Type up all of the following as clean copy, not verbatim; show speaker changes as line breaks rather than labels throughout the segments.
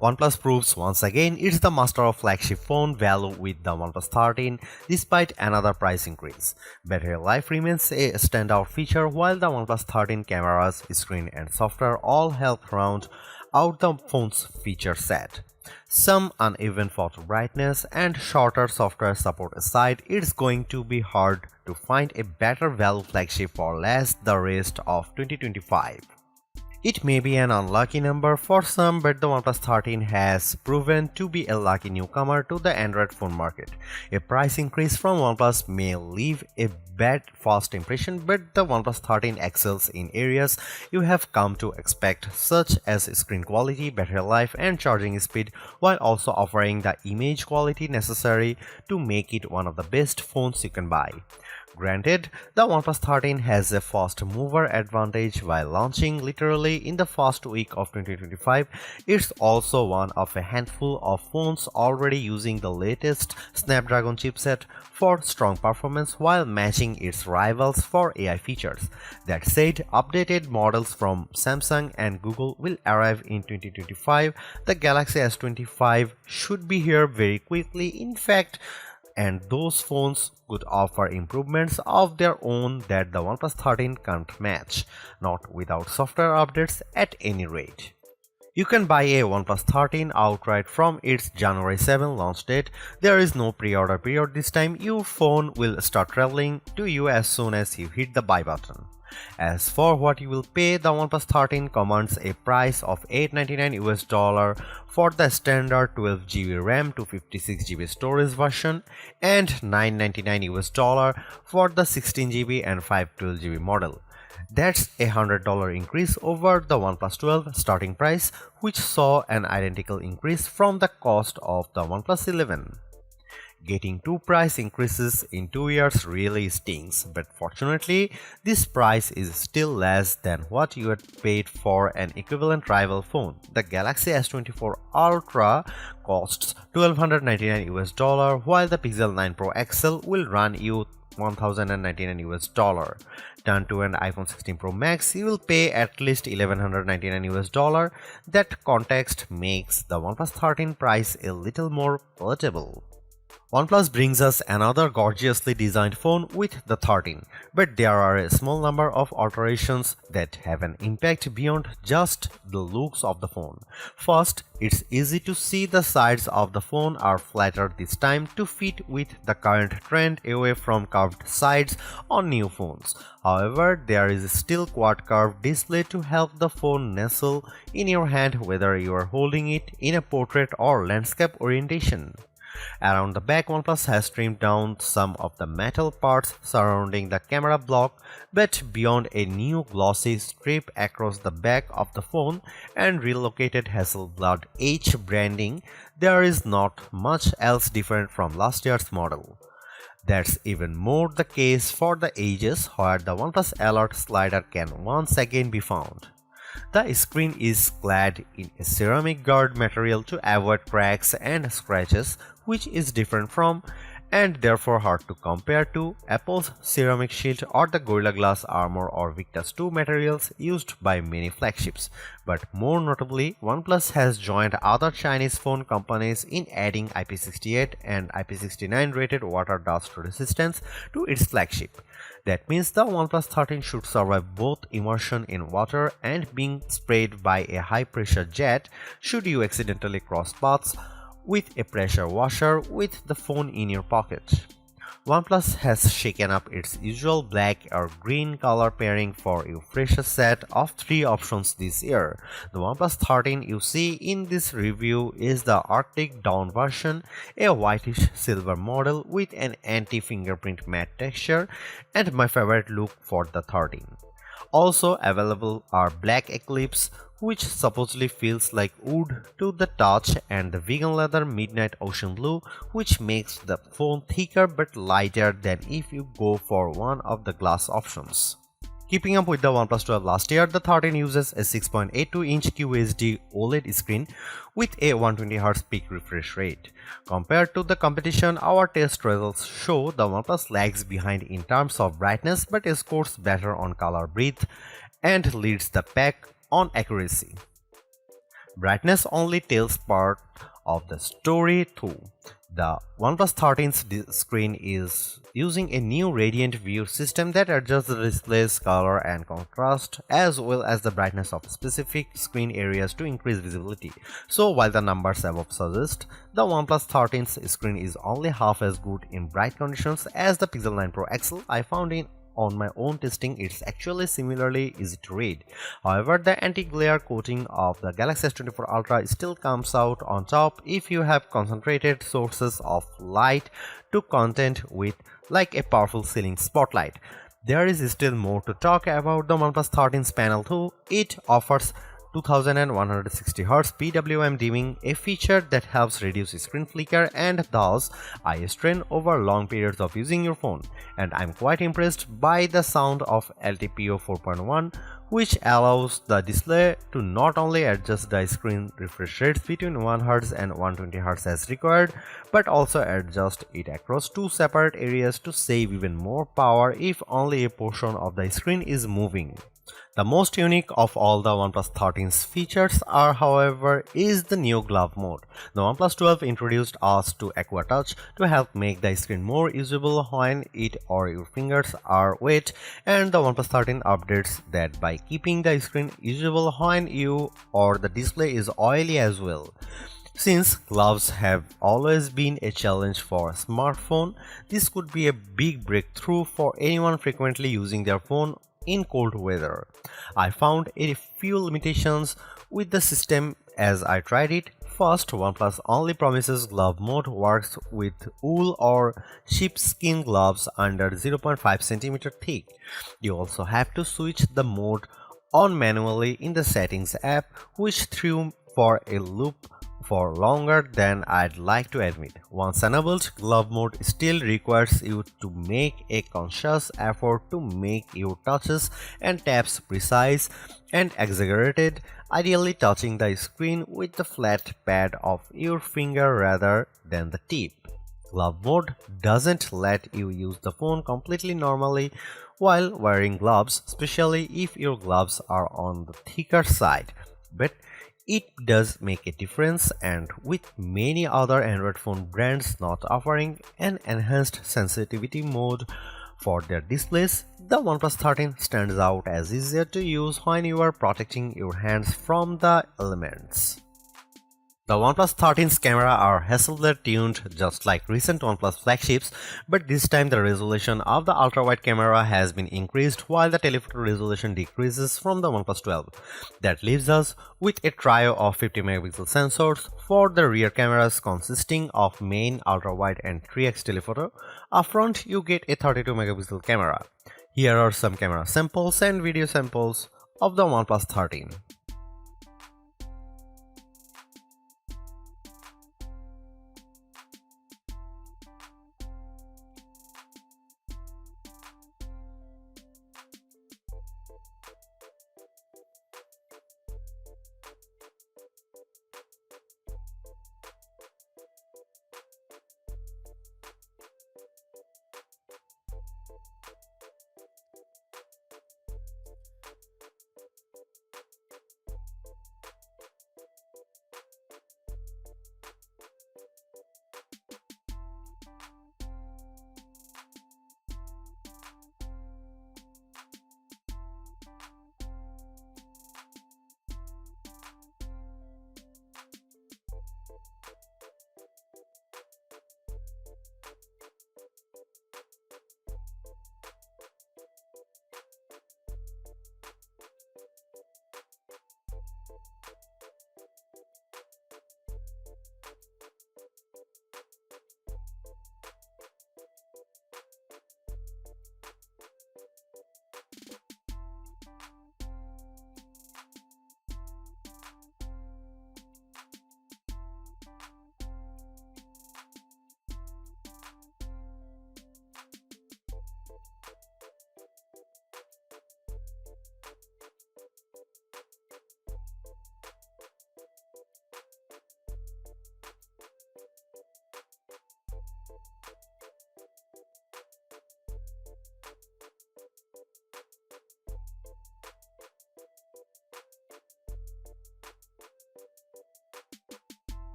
OnePlus proves once again it's the master of flagship phone value with the OnePlus 13 despite another price increase. Battery life remains a standout feature while the OnePlus 13 cameras, screen and software all help round out the phone's feature set. Some uneven photo brightness and shorter software support aside, it's going to be hard to find a better value flagship for less the rest of 2025. It may be an unlucky number for some, but the OnePlus 13 has proven to be a lucky newcomer to the Android phone market. A price increase from OnePlus may leave a bad first impression, but the OnePlus 13 excels in areas you have come to expect, such as screen quality, battery life, and charging speed, while also offering the image quality necessary to make it one of the best phones you can buy. Granted, the OnePlus 13 has a fast mover advantage while launching literally in the first week of 2025. It's also one of a handful of phones already using the latest Snapdragon chipset for strong performance while matching its rivals for AI features. That said, updated models from Samsung and Google will arrive in 2025. The Galaxy S25 should be here very quickly. In fact, and those phones could offer improvements of their own that the OnePlus 13 can't match, not without software updates at any rate. You can buy a OnePlus 13 outright from its January 7 launch date. There is no pre-order period this time. Your phone will start traveling to you as soon as you hit the buy button. As for what you will pay, the OnePlus 13 commands a price of $899 for the standard 12GB RAM to 56GB storage version and $999 for the 16GB and 512GB model. That's a $100 increase over the OnePlus 12 starting price, which saw an identical increase from the cost of the OnePlus 11. Getting two price increases in 2 years really stings, but fortunately, this price is still less than what you had paid for an equivalent rival phone. The Galaxy S24 Ultra costs $1,299 while the Pixel 9 Pro XL will run you $1,099. Turn to an iPhone 16 Pro Max, you will pay at least $1,199. That context makes the OnePlus 13 price a little more palatable. OnePlus brings us another gorgeously designed phone with the 13, but there are a small number of alterations that have an impact beyond just the looks of the phone. First, it's easy to see the sides of the phone are flatter this time to fit with the current trend away from curved sides on new phones. However, there is still quad curved display to help the phone nestle in your hand whether you are holding it in a portrait or landscape orientation. Around the back, OnePlus has trimmed down some of the metal parts surrounding the camera block, but beyond a new glossy strip across the back of the phone and relocated Hasselblad H branding, there is not much else different from last year's model. That's even more the case for the edges where the OnePlus Alert slider can once again be found. The screen is clad in a ceramic guard material to avoid cracks and scratches, which is different from and therefore hard to compare to Apple's ceramic shield or the Gorilla Glass Armor or Victus 2 materials used by many flagships. But more notably, OnePlus has joined other Chinese phone companies in adding IP68 and IP69 rated water dust resistance to its flagship. That means the OnePlus 13 should survive both immersion in water and being sprayed by a high-pressure jet should you accidentally cross paths with a pressure washer with the phone in your pocket. OnePlus has shaken up its usual black or green color pairing for a fresher set of 3 options this year. The OnePlus 13 you see in this review is the Arctic Dawn version, a whitish silver model with an anti-fingerprint matte texture, and my favorite look for the 13. Also available are Black Eclipse, which supposedly feels like wood to the touch, and the vegan leather Midnight Ocean Blue, which makes the phone thicker but lighter than if you go for one of the glass options. Keeping up with the OnePlus 12 last year, the 13 uses a 6.82-inch QHD OLED screen with a 120Hz peak refresh rate. Compared to the competition, our test results show the OnePlus lags behind in terms of brightness but scores better on color breadth and leads the pack on accuracy. Brightness only tells part of the story too. The OnePlus 13's screen is using a new radiant view system that adjusts the display's color and contrast as well as the brightness of specific screen areas to increase visibility. So while the numbers above suggest the OnePlus 13's screen is only half as good in bright conditions as the Pixel 9 Pro XL, I found on my own testing it's actually similarly easy to read. However, the anti-glare coating of the Galaxy S24 Ultra still comes out on top if you have concentrated sources of light to content with like a powerful ceiling spotlight. There is still more to talk about the OnePlus 13's panel too. It offers 2160Hz PWM dimming, a feature that helps reduce screen flicker and thus eye strain over long periods of using your phone. And I'm quite impressed by the sound of LTPO 4.1, which allows the display to not only adjust the screen refresh rates between 1Hz and 120Hz as required, but also adjust it across two separate areas to save even more power if only a portion of the screen is moving. The most unique of all the OnePlus 13's features are, however, is the new glove mode. The OnePlus 12 introduced us to Aqua Touch to help make the screen more usable when it or your fingers are wet, and the OnePlus 13 updates that by keeping the screen usable when you or the display is oily as well. Since gloves have always been a challenge for a smartphone, this could be a big breakthrough for anyone frequently using their phone in cold weather. I found a few limitations with the system as I tried it. First, OnePlus only promises glove mode works with wool or sheepskin gloves under 0.5 cm thick. You also have to switch the mode on manually in the settings app, which threw for a loop for longer than I'd like to admit. Once enabled, glove mode still requires you to make a conscious effort to make your touches and taps precise and exaggerated, ideally touching the screen with the flat pad of your finger rather than the tip. Glove mode doesn't let you use the phone completely normally while wearing gloves, especially if your gloves are on the thicker side. But it does make a difference, and with many other Android phone brands not offering an enhanced sensitivity mode for their displays, the OnePlus 13 stands out as easier to use when you are protecting your hands from the elements. The OnePlus 13's camera are Hasselblad tuned just like recent OnePlus flagships, but this time the resolution of the ultra-wide camera has been increased while the telephoto resolution decreases from the OnePlus 12. That leaves us with a trio of 50 megapixel sensors for the rear cameras consisting of main, ultra-wide and 3x telephoto. Up front you get a 32 megapixel camera. Here are some camera samples and video samples of the OnePlus 13.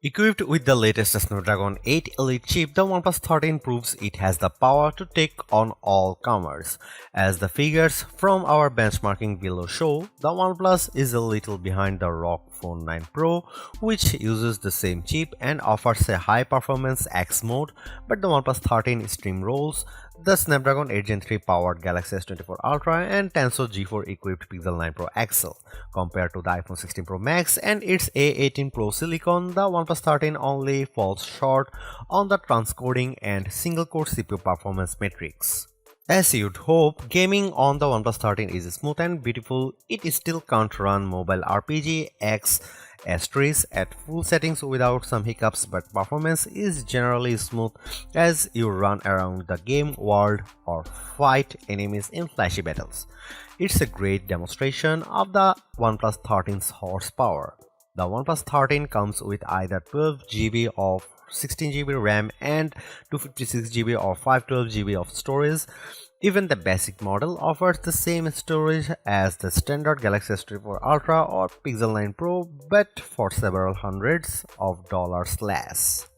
Equipped with the latest Snapdragon 8 Elite chip, the OnePlus 13 proves it has the power to take on all comers. As the figures from our benchmarking below show, the OnePlus is a little behind the ROG Phone 9 Pro, which uses the same chip and offers a high-performance X mode, but the OnePlus 13 steamrolls the Snapdragon 8 Gen 3 powered Galaxy S24 Ultra and Tensor G4 equipped Pixel 9 Pro XL. Compared to the iPhone 16 Pro Max and its A18 Pro Silicon, the OnePlus 13 only falls short on the transcoding and single-core CPU performance metrics. As you'd hope, gaming on the OnePlus 13 is smooth and beautiful. It still can't run mobile RPG X S3s at full settings without some hiccups, but performance is generally smooth as you run around the game world or fight enemies in flashy battles. It's a great demonstration of the OnePlus 13's horsepower. The OnePlus 13 comes with either 12GB of 16GB RAM and 256GB or 512GB of storage. Even the basic model offers the same storage as the standard Galaxy S24 Ultra or Pixel 9 Pro, but for several hundreds of dollars less.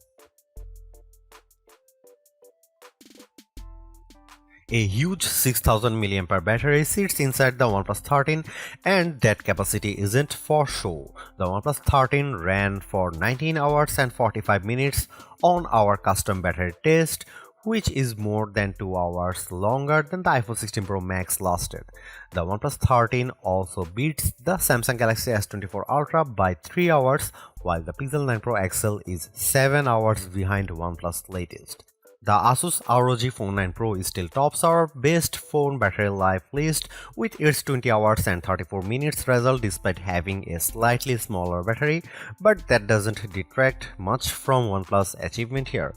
A huge 6000 mAh battery sits inside the OnePlus 13 and that capacity isn't for show. The OnePlus 13 ran for 19 hours and 45 minutes on our custom battery test, which is more than 2 hours longer than the iPhone 16 Pro Max lasted. The OnePlus 13 also beats the Samsung Galaxy S24 Ultra by 3 hours, while the Pixel 9 Pro XL is 7 hours behind OnePlus latest. The Asus ROG Phone 9 Pro still tops our best phone battery life list with its 20 hours and 34 minutes result despite having a slightly smaller battery, but that doesn't detract much from OnePlus' achievement here.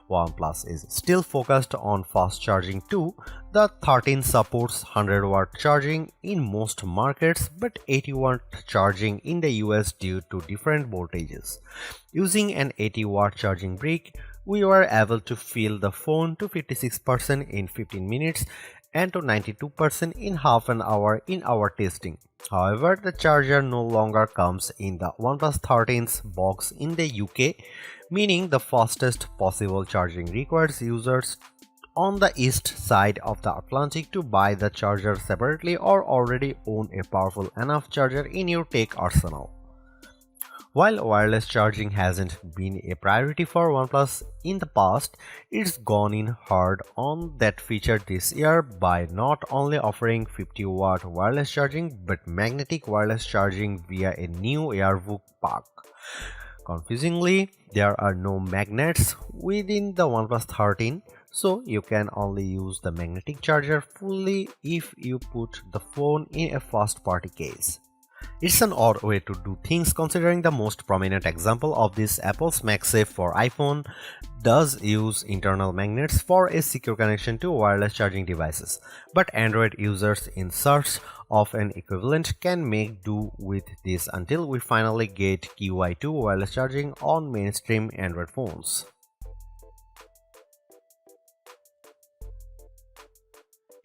OnePlus is still focused on fast charging too. The 13 supports 100-watt charging in most markets but 80-watt charging in the US due to different voltages. Using an 80-watt charging brick, we were able to fill the phone to 56% in 15 minutes and to 92% in half an hour in our testing. However, the charger no longer comes in the OnePlus 13's box in the UK, meaning the fastest possible charging requires users on the east side of the Atlantic to buy the charger separately or already own a powerful enough charger in your tech arsenal. While wireless charging hasn't been a priority for OnePlus in the past, it's gone in hard on that feature this year by not only offering 50-watt wireless charging but magnetic wireless charging via a new AirVook pack. Confusingly, there are no magnets within the OnePlus 13, so you can only use the magnetic charger fully if you put the phone in a first-party case. It's an odd way to do things considering the most prominent example of this, Apple's MagSafe for iPhone, does use internal magnets for a secure connection to wireless charging devices, but Android users in search of an equivalent can make do with this until we finally get QI2 wireless charging on mainstream Android phones.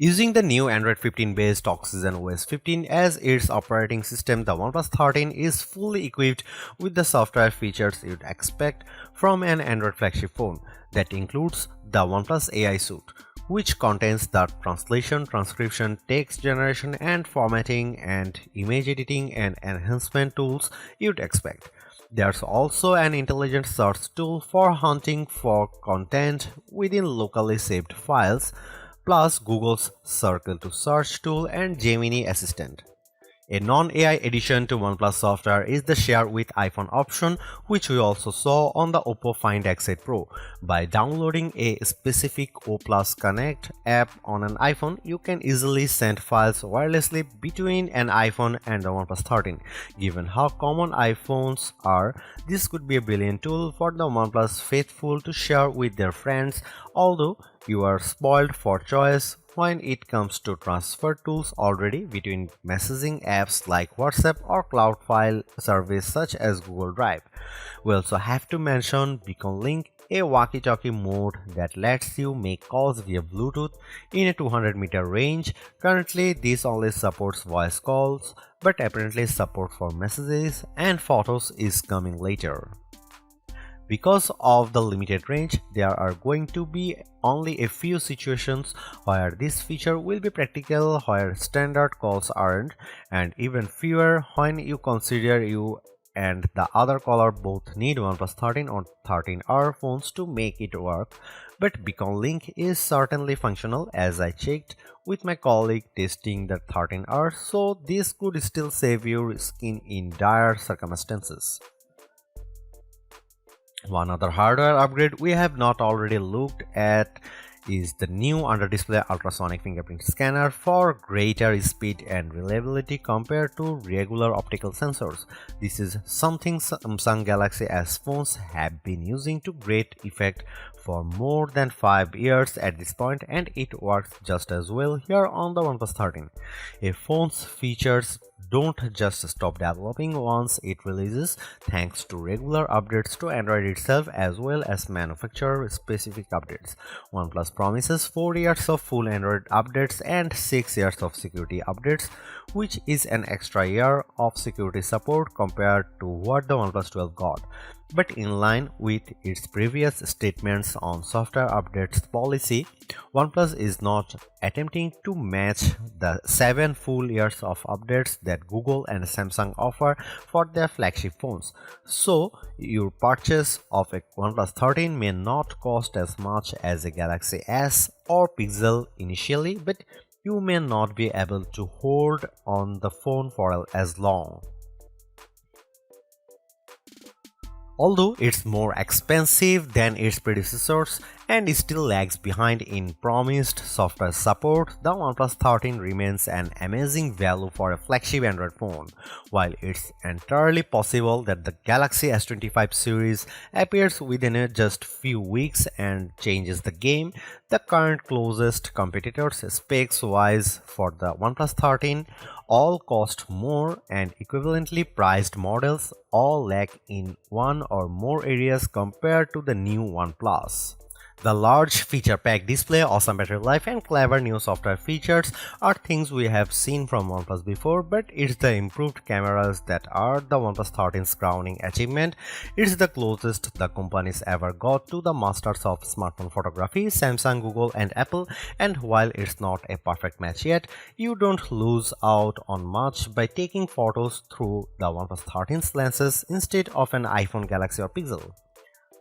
Using the new Android 15 based Oxygen OS 15 as its operating system, the OnePlus 13 is fully equipped with the software features you'd expect from an Android flagship phone. That includes the OnePlus AI Suite, which contains the translation, transcription, text generation and formatting and image editing and enhancement tools you'd expect. There's also an intelligent search tool for hunting for content within locally saved files, plus Google's Circle to Search tool and Gemini Assistant. A non-AI addition to OnePlus software is the Share with iPhone option, which we also saw on the Oppo Find X8 Pro. By downloading a specific O+ Connect app on an iPhone, you can easily send files wirelessly between an iPhone and the OnePlus 13. Given how common iPhones are, this could be a brilliant tool for the OnePlus faithful to share with their friends, although you are spoiled for choice when it comes to transfer tools already between messaging apps like WhatsApp or cloud file service such as Google Drive. We also have to mention Beacon Link, a walkie-talkie mode that lets you make calls via Bluetooth in a 200-meter range. Currently, this only supports voice calls, but apparently support for messages and photos is coming later. Because of the limited range, there are going to be only a few situations where this feature will be practical, where standard calls aren't, and even fewer when you consider you and the other caller both need OnePlus 13 or 13R phones to make it work. But Beacon Link is certainly functional, as I checked with my colleague testing the 13R, so this could still save your skin in dire circumstances. One other hardware upgrade we have not already looked at is the new under-display ultrasonic fingerprint scanner for greater speed and reliability compared to regular optical sensors. This is something Samsung Galaxy S phones have been using to great effect for more than 5 years at this point, and it works just as well here on the OnePlus 13. A phone's features don't just stop developing once it releases, thanks to regular updates to Android itself as well as manufacturer-specific updates. OnePlus promises 4 years of full Android updates and 6 years of security updates, which is an extra year of security support compared to what the OnePlus 12 got. But in line with its previous statements on software updates policy, OnePlus is not attempting to match the 7 full years of updates that Google and Samsung offer for their flagship phones. So, your purchase of a OnePlus 13 may not cost as much as a Galaxy S or Pixel initially, but you may not be able to hold on the phone for as long. Although it's more expensive than its predecessors and still lags behind in promised software support, the OnePlus 13 remains an amazing value for a flagship Android phone. While it's entirely possible that the Galaxy S25 series appears within just few weeks and changes the game, the current closest competitors specs-wise for the OnePlus 13 all cost more, and equivalently priced models all lack in one or more areas compared to the new OnePlus. The large feature-packed display, awesome battery life, and clever new software features are things we have seen from OnePlus before, but it's the improved cameras that are the OnePlus 13's crowning achievement. It's the closest the companies ever got to the masters of smartphone photography, Samsung, Google, and Apple, and while it's not a perfect match yet, you don't lose out on much by taking photos through the OnePlus 13's lenses instead of an iPhone, Galaxy, or Pixel.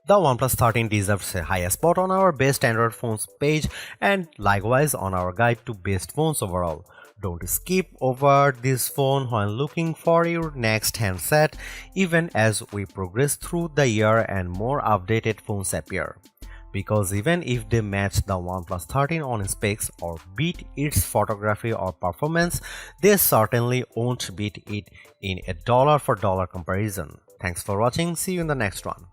The OnePlus 13 deserves a higher spot on our best Android phones page and likewise on our guide to best phones overall. Don't skip over this phone when looking for your next handset, even as we progress through the year and more updated phones appear. Because even if they match the OnePlus 13 on specs or beat its photography or performance, they certainly won't beat it in a dollar-for-dollar comparison. Thanks for watching, see you in the next one.